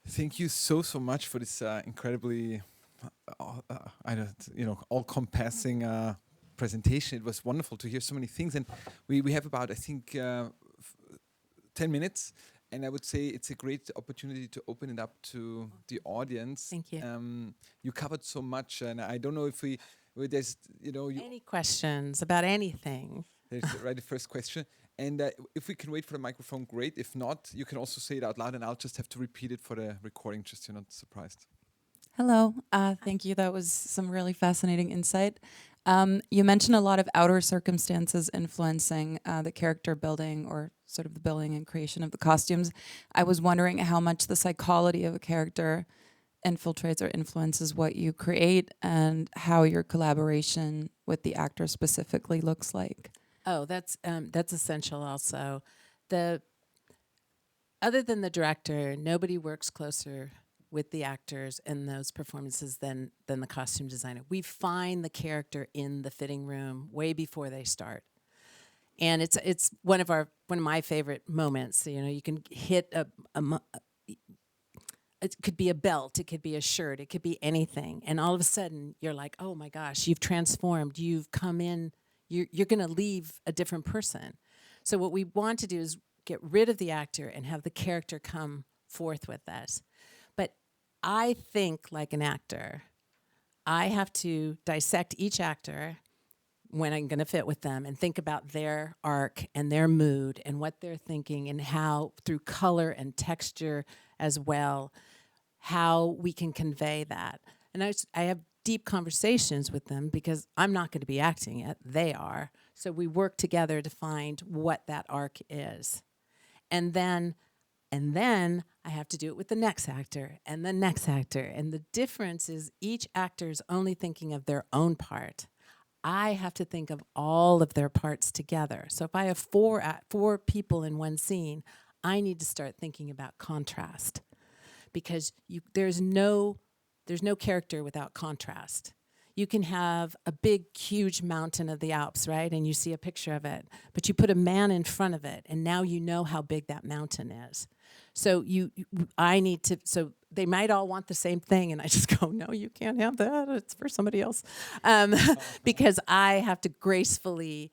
Thank you so much for this incredibly, all-compassing presentation. It was wonderful to hear so many things, and we have about, I think, 10 minutes, and I would say it's a great opportunity to open it up to the audience. Thank you. You covered so much, and I don't know if there's, Any questions about anything? there's the first question. And if we can wait for the microphone, great. If not, you can also say it out loud, and I'll just have to repeat it for the recording, just so you're not surprised. Hello. Thank you. That was some really fascinating insight. You mentioned a lot of outer circumstances influencing the character building or sort of the building and creation of the costumes. I was wondering how much the psychology of a character infiltrates or influences what you create and how your collaboration with the actor specifically looks like. Oh, that's essential also. Other than the director, nobody works closer with the actors in those performances than the costume designer. We find the character in the fitting room way before they start. And it's one of my favorite moments. You know, you can hit it could be a belt, it could be a shirt, it could be anything. And all of a sudden you're like, oh my gosh, you've transformed, you've come in, you're going to leave a different person. So what we want to do is get rid of the actor and have the character come forth with us. But I think like an actor. I have to dissect each actor when I'm going to fit with them and think about their arc and their mood and what they're thinking and how, through color and texture as well, how we can convey that. And I have deep conversations with them because I'm not going to be acting it, they are. So we work together to find what that arc is. And then I have to do it with the next actor and the next actor. And the difference is each actor is only thinking of their own part. I have to think of all of their parts together. So if I have 4 people in one scene, I need to start thinking about contrast, because there's no character without contrast. You can have a big, huge mountain of the Alps, right? And you see a picture of it, but you put a man in front of it, and now you know how big that mountain is. So so they might all want the same thing, and I just go, no, you can't have that. It's for somebody else. Because I have to gracefully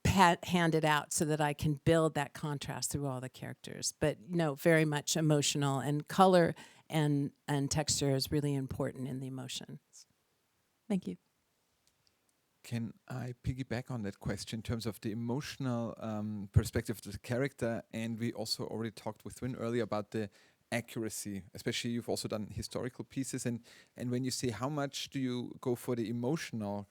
hand it out so that I can build that contrast through all the characters. But no, very much emotional, and color and texture is really important in the emotion. Thank you. Can I piggyback on that question in terms of the emotional perspective of the character? And we also already talked with Wynn earlier about the accuracy, especially you've also done historical pieces. And when you say how much do you go for the emotional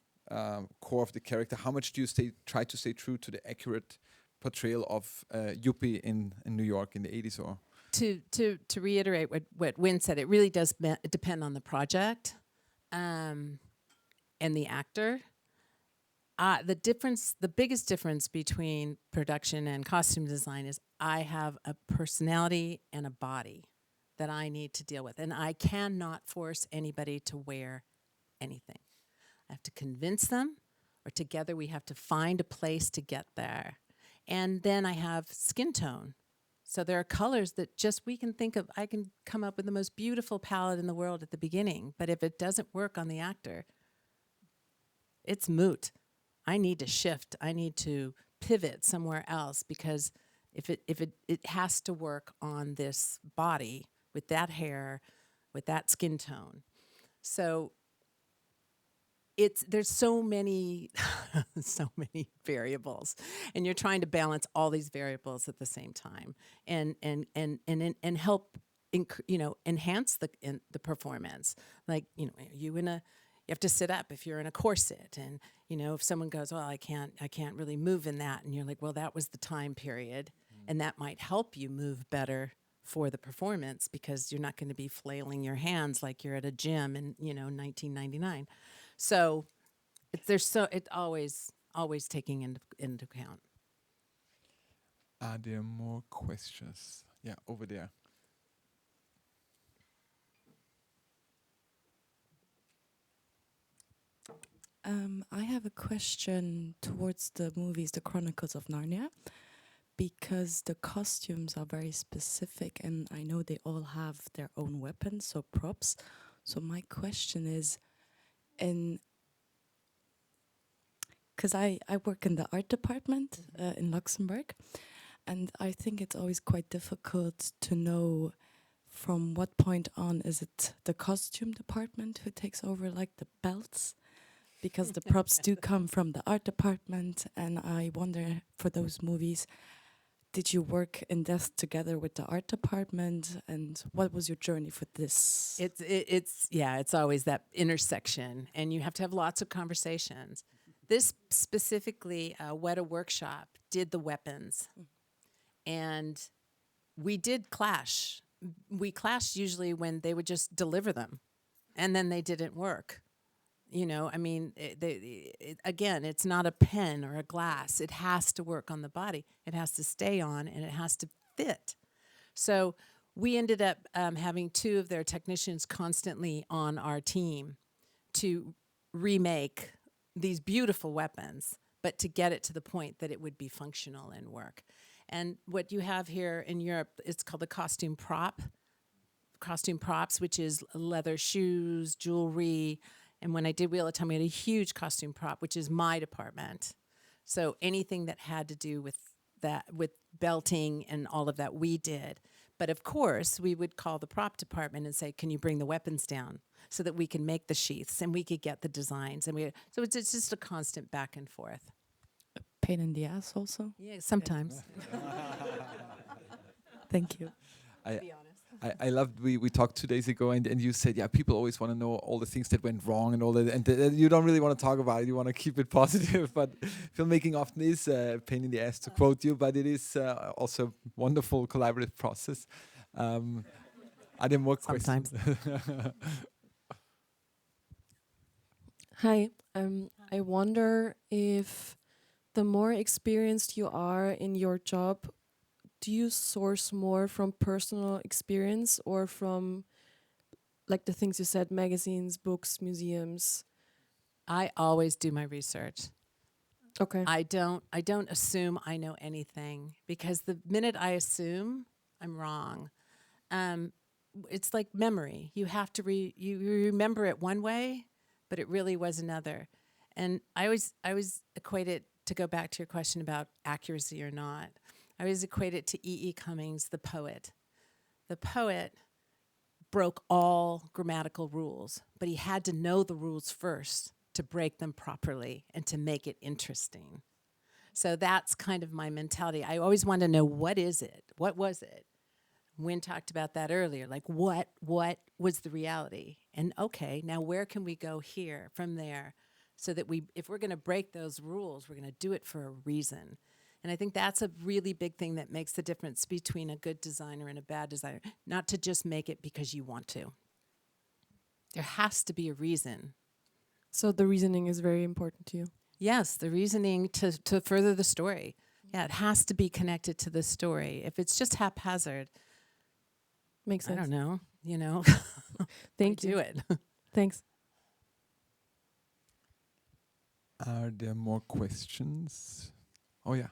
core of the character, how much do you try to stay true to the accurate portrayal of Yuppie in New York in the 80s? Or To reiterate what Wynn said, it really does depend on the project and the actor. The biggest difference between production and costume design is I have a personality and a body that I need to deal with, and I cannot force anybody to wear anything. I have to convince them, or together we have to find a place to get there. And then I have skin tone. So there are colors that just we can think of. I can come up with the most beautiful palette in the world at the beginning, but if it doesn't work on the actor, it's moot. I need to shift. I need to pivot somewhere else, because if it has to work on this body with that hair, with that skin tone. So there's so many so many variables, and you're trying to balance all these variables at the same time, and help enhance the performance. Like, you have to sit up if you're in a corset, and if someone goes, well, I can't really move in that, and you're like, well, that was the time period, and that might help you move better for the performance, because you're not going to be flailing your hands like you're at a gym in 1999. So it's always taking into account. Are there more questions? Yeah, over there. I have a question towards the movies, The Chronicles of Narnia, because the costumes are very specific, and I know they all have their own weapons, so props. So my question is, because I work in the art department in Luxembourg, and I think it's always quite difficult to know from what point on is it the costume department who takes over, like the belts, because the props do come from the art department. And I wonder, for those movies, did you work in depth together with the art department, and what was your journey for this? It's always that intersection, and you have to have lots of conversations. This specifically, Weta Workshop did the weapons, and we did clash. We clashed usually when they would just deliver them, and then they didn't work. Again, it's not a pen or a glass. It has to work on the body. It has to stay on, and it has to fit. So we ended up having 2 of their technicians constantly on our team to remake these beautiful weapons, but to get it to the point that it would be functional and work. And what you have here in Europe, it's called the costume props, which is leather shoes, jewelry. And when I did Wheel of Time, we had a huge costume prop, which is my department. So anything that had to do with that, with belting and all of that, we did. But of course, we would call the prop department and say, can you bring the weapons down so that we can make the sheaths and we could get the designs? And so it's just a constant back and forth. Pain in the ass also? Yeah, sometimes. Thank you. I loved, we talked 2 days ago, and you said, yeah, people always want to know all the things that went wrong and all that, and you don't really want to talk about it, you want to keep it positive, but filmmaking often is a pain in the ass, to quote you, but it is also a wonderful collaborative process. Are there more questions? Hi, I wonder if the more experienced you are in your job, do you source more from personal experience or from, like the things you said, magazines, books, museums? I always do my research. Okay. I don't assume I know anything, because the minute I assume, I'm wrong. It's like memory. You have to you remember it one way, but it really was another. And I always equate it, to go back to your question about accuracy or not, I always equate it to E.E. Cummings, the poet. The poet broke all grammatical rules, but he had to know the rules first to break them properly and to make it interesting. So that's kind of my mentality. I always want to know, what is it? What was it? Wynn talked about that earlier, like what was the reality? And okay, now where can we go here from there, so that if we're going to break those rules, we're going to do it for a reason. And I think that's a really big thing that makes the difference between a good designer and a bad designer. Not to just make it because you want to. There has to be a reason. So the reasoning is very important to you. Yes, the reasoning to further the story. Yeah, it has to be connected to the story. If it's just haphazard, Makes sense. I don't know, Thank you. do it. Thanks. Are there more questions? Oh yeah,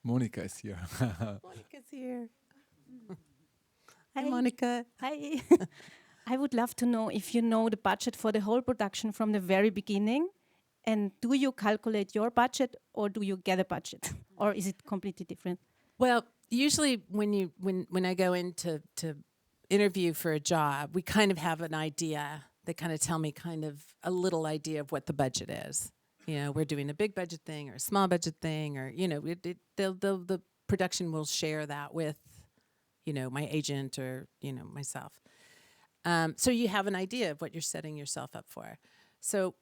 Monica is here. Monica's here. Hi, Monica. Hi. I would love to know if you know the budget for the whole production from the very beginning, and do you calculate your budget, or do you get a budget, or is it completely different? Well, usually when I go in to interview for a job, we kind of have an idea They kind of tell me kind of a little idea of what the budget is. You know, we're doing a big budget thing or a small budget thing, or, you know, the production will share that with, you know, my agent or, you know, myself. So you have an idea of what you're setting yourself up for. So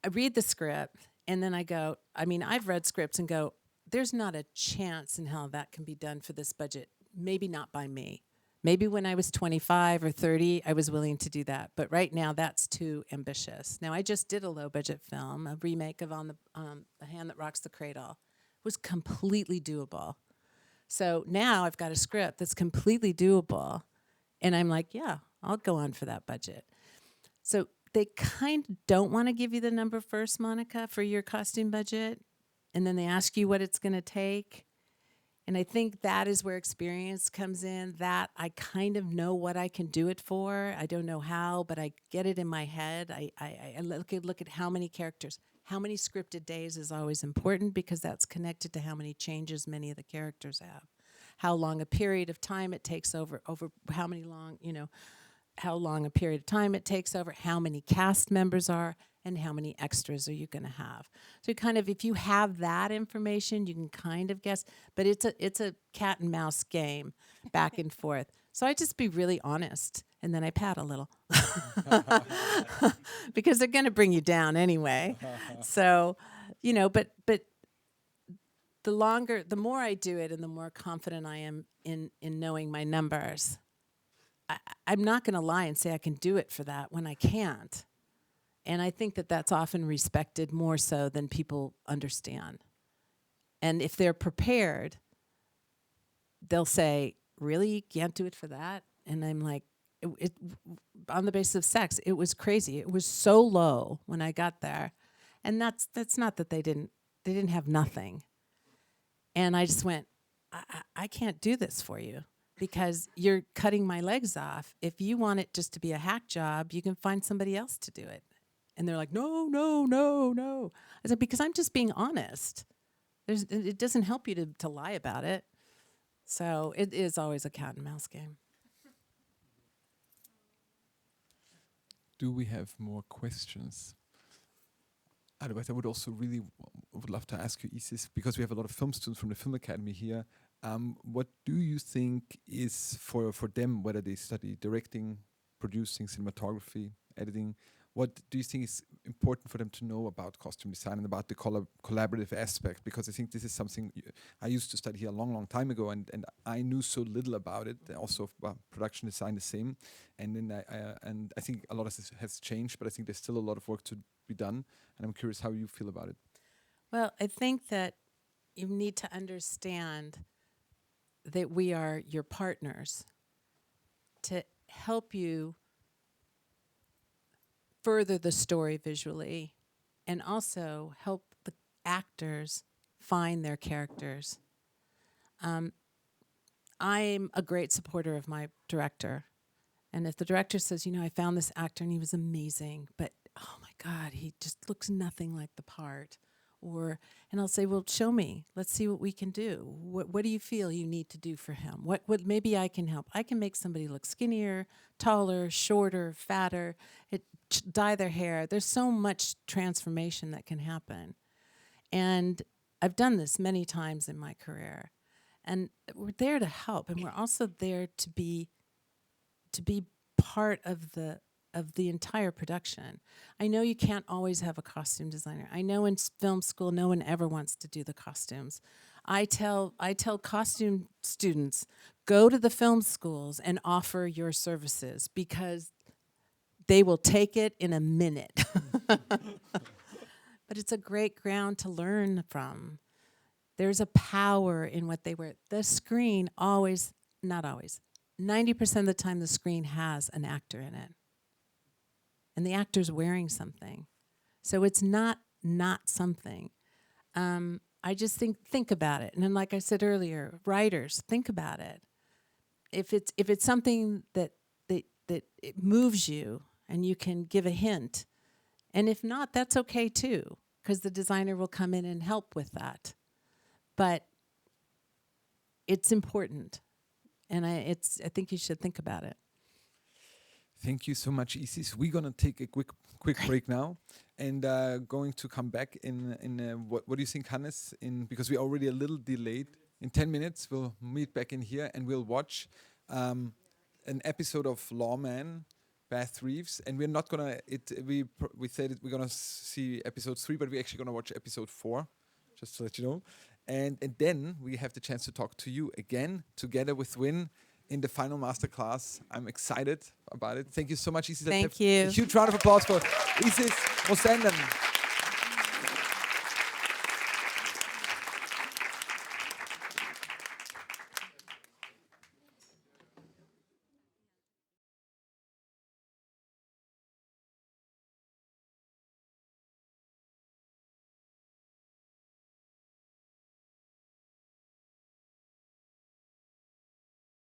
I read the script and then I go, I mean, I've read scripts and go, there's not a chance in hell that can be done for this budget. Maybe not by me. Maybe when I was 25 or 30, I was willing to do that. But right now, that's too ambitious. Now, I just did a low-budget film, a remake of On the Hand That Rocks the Cradle. It was completely doable. So now I've got a script that's completely doable. And I'm like, yeah, I'll go on for that budget. So they kind of don't want to give you the number first, Monica, for your costume budget. And then they ask you what it's going to take. And I think that is where experience comes in, that I kind of know what I can do it for. I don't know how, but I get it in my head. I look at how many characters. How many scripted days is always important because that's connected to how many changes many of the characters have. How long a period of time it takes over how many long, you know, how long a period of time it takes over, how many cast members are, and how many extras are you going to have. So kind of, if you have that information, you can kind of guess, but it's a cat and mouse game back and forth. So I just be really honest, and then I pat a little because they're going to bring you down anyway. So, you know, but the more I do it and the more confident I am in knowing my numbers, I'm not going to lie and say I can do it for that when I can't. And I think that that's often respected more so than people understand. And if they're prepared, they'll say, really, you can't do it for that? And I'm like, it on the basis of sex, it was crazy. It was so low when I got there. And that's not that they didn't have nothing. And I just went, I can't do this for you because you're cutting my legs off. If you want it just to be a hack job, you can find somebody else to do it. And they're like, no. I said, because I'm just being honest. It doesn't help you to lie about it. So it is always a cat and mouse game. Do we have more questions? Otherwise, I would also really would love to ask you, Isis, because we have a lot of film students from the Film Academy here. What do you think is for them, whether they study directing, producing, cinematography, editing, what do you think is important for them to know about costume design and about the collaborative aspect? Because I think this is something I used to study here a long time ago, and I knew so little about it. Also, production design the same, and then I think a lot of this has changed, but I think there's still a lot of work to be done, and I'm curious how you feel about it. Well, I think that you need to understand that we are your partners to help you further the story visually and also help the actors find their characters. I'm a great supporter of my director. And if the director says, you know, I found this actor and he was amazing, but oh my God, he just looks nothing like the part. And I'll say, well, show me. Let's see what we can do. What do you feel you need to do for him? What maybe I can help. I can make somebody look skinnier, taller, shorter, fatter, dye their hair. There's so much transformation that can happen. And I've done this many times in my career. And we're there to help. And we're also there to be part of the entire production. I know you can't always have a costume designer. I know in film school no one ever wants to do the costumes. I tell costume students, go to the film schools and offer your services because they will take it in a minute. But it's a great ground to learn from. There's a power in what they wear. The screen always, not always, 90% of the time the screen has an actor in it. And the actor's wearing something. So it's not something. I just think about it. And then like I said earlier, writers, think about it. If it's something that it moves you and you can give a hint, and if not, that's okay too, because the designer will come in and help with that. But it's important. And I think you should think about it. Thank you so much, Isis. We're gonna take a quick break now, and going to come back in what do you think, Hannes? Because we're already a little delayed. In 10 minutes, we'll meet back in here and we'll watch an episode of Lawman, Bath Reeves, and we're not gonna. We said we're gonna see episode 3, but we're actually gonna watch episode 4, just to let you know. And then we have the chance to talk to you again, together with Win, in the final masterclass. I'm excited about it. Thank you so much, Isis. Thank Let's have you. A huge round of applause for Isis Mussenden.